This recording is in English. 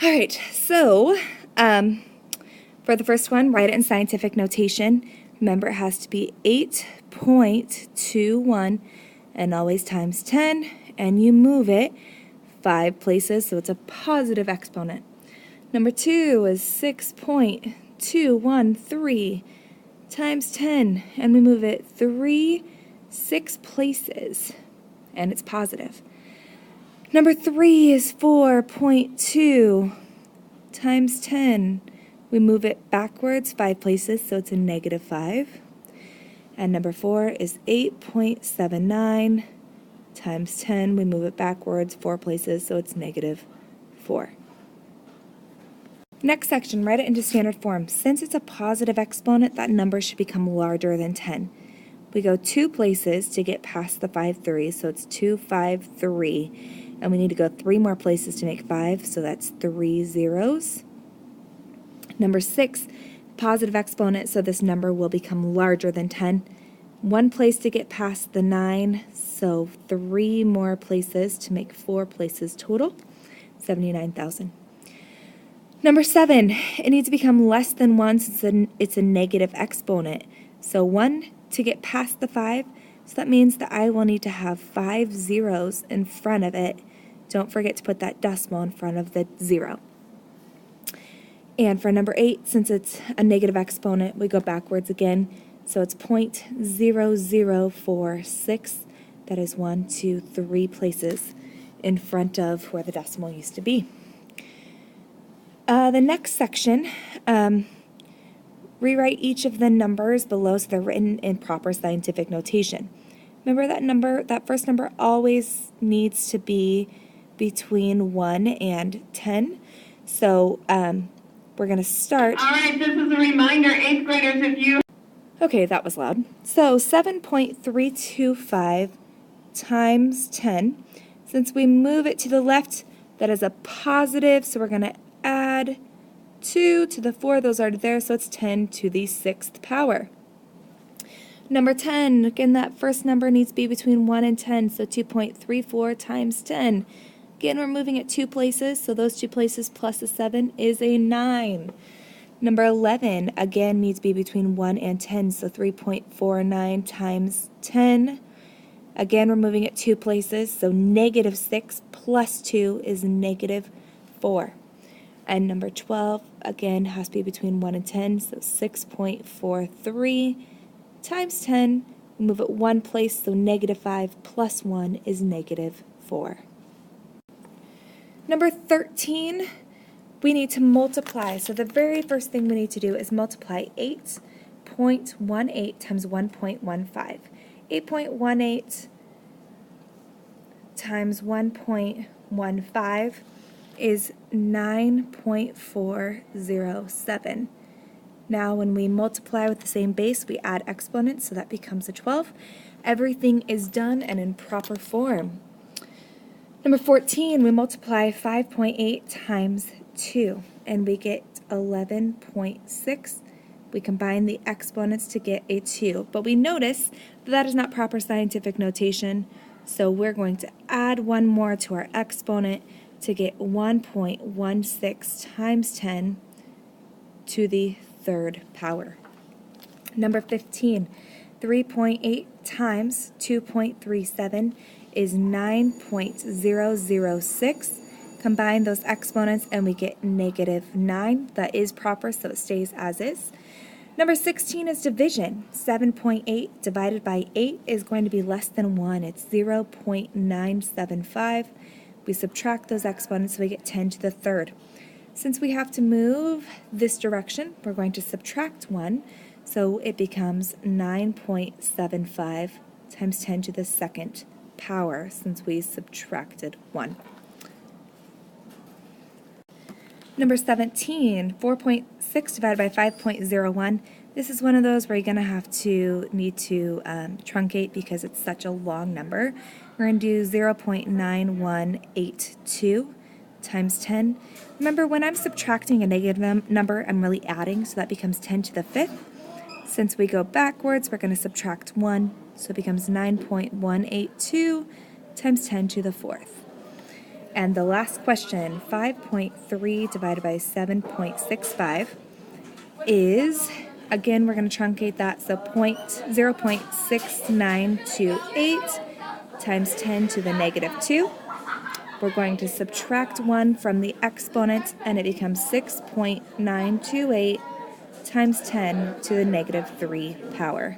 All right, so for the first one, write it in scientific notation. Remember, it has to be 8.21 and always times 10, and you move it 5 places, so it's a positive exponent. Number 2 is 6.213 times 10, and we move it 6 places, and it's positive. Number 3 is 4.2 times 10. We move it backwards 5 places, so it's a negative 5. And number 4 is 8.79 times 10. We move it backwards 4 places, so it's negative 4. Next section, write it into standard form. Since it's a positive exponent, that number should become larger than 10. We go 2 places to get past the 5 3s, so it's 2, 5, 3. And we need to go 3 more places to make 5, so that's 3 zeros. Number 6, positive exponent, so this number will become larger than 10. 1 place to get past the 9, so 3 more places to make 4 places total, 79,000. Number 7, it needs to become less than 1 since it's a negative exponent. So 1 to get past the 5, so that means that I will need to have 5 zeros in front of it. Don't forget to put that decimal in front of the 0. And for number 8, since it's a negative exponent, we go backwards again. So it's 0.0046. That is 1, 2, 3 places in front of where the decimal used to be. The next section, rewrite each of the numbers below so they're written in proper scientific notation. Remember that first number always needs to be between 1 and 10. So we're going to start. All right, this is a reminder, 8th graders, if you... Okay, that was loud. So 7.325 times 10. Since we move it to the left, that is a positive, so we're going to add 2 to the 4. Those are there, so it's 10 to the 6th power. Number 10, again, that first number needs to be between 1 and 10, so 2.34 times 10. Again, we're moving it 2 places, so those 2 places plus a 7 is a 9. Number 11, again, needs to be between 1 and 10, so 3.49 times 10. Again, we're moving it 2 places, so negative 6 plus 2 is negative 4. And number 12, again, has to be between 1 and 10, so 6.43 times 10. We move it 1 place, so negative 5 plus 1 is negative 4. Number 13, we need to multiply. So the very first thing we need to do is multiply 8.18 times 1.15. 8.18 times 1.15 is 9.407. Now when we multiply with the same base, we add exponents, so that becomes a 12. Everything is done and in proper form. Number 14, we multiply 5.8 times 2, and we get 11.6. We combine the exponents to get a 2, but we notice that that is not proper scientific notation, so we're going to add 1 more to our exponent to get 1.16 times 10 to the 3rd power. Number 15, 3.8 times 2.37 is 9.006. Combine those exponents and we get negative 9. That is proper, so it stays as is. Number 16 is division. 7.8 divided by 8 is going to be less than 1. It's 0.975. We subtract those exponents, so we get 10 to the 3rd. Since we have to move this direction, we're going to subtract 1, so it becomes 9.75 times 10 to the 2nd power, since we subtracted 1. Number 17, 4.6 divided by 5.01. This is one of those where you're going to need to truncate because it's such a long number. We're going to do 0.9182 times 10. Remember, when I'm subtracting a negative number, I'm really adding, so that becomes 10 to the 5th. Since we go backwards, we're going to subtract 1, so it becomes 9.182 times 10 to the 4th. And the last question, 5.3 divided by 7.65 is, again, we're going to truncate that, so 0.6928 times 10 to the negative 2. We're going to subtract 1 from the exponent, and it becomes 6.928 times 10 to the negative 3 power.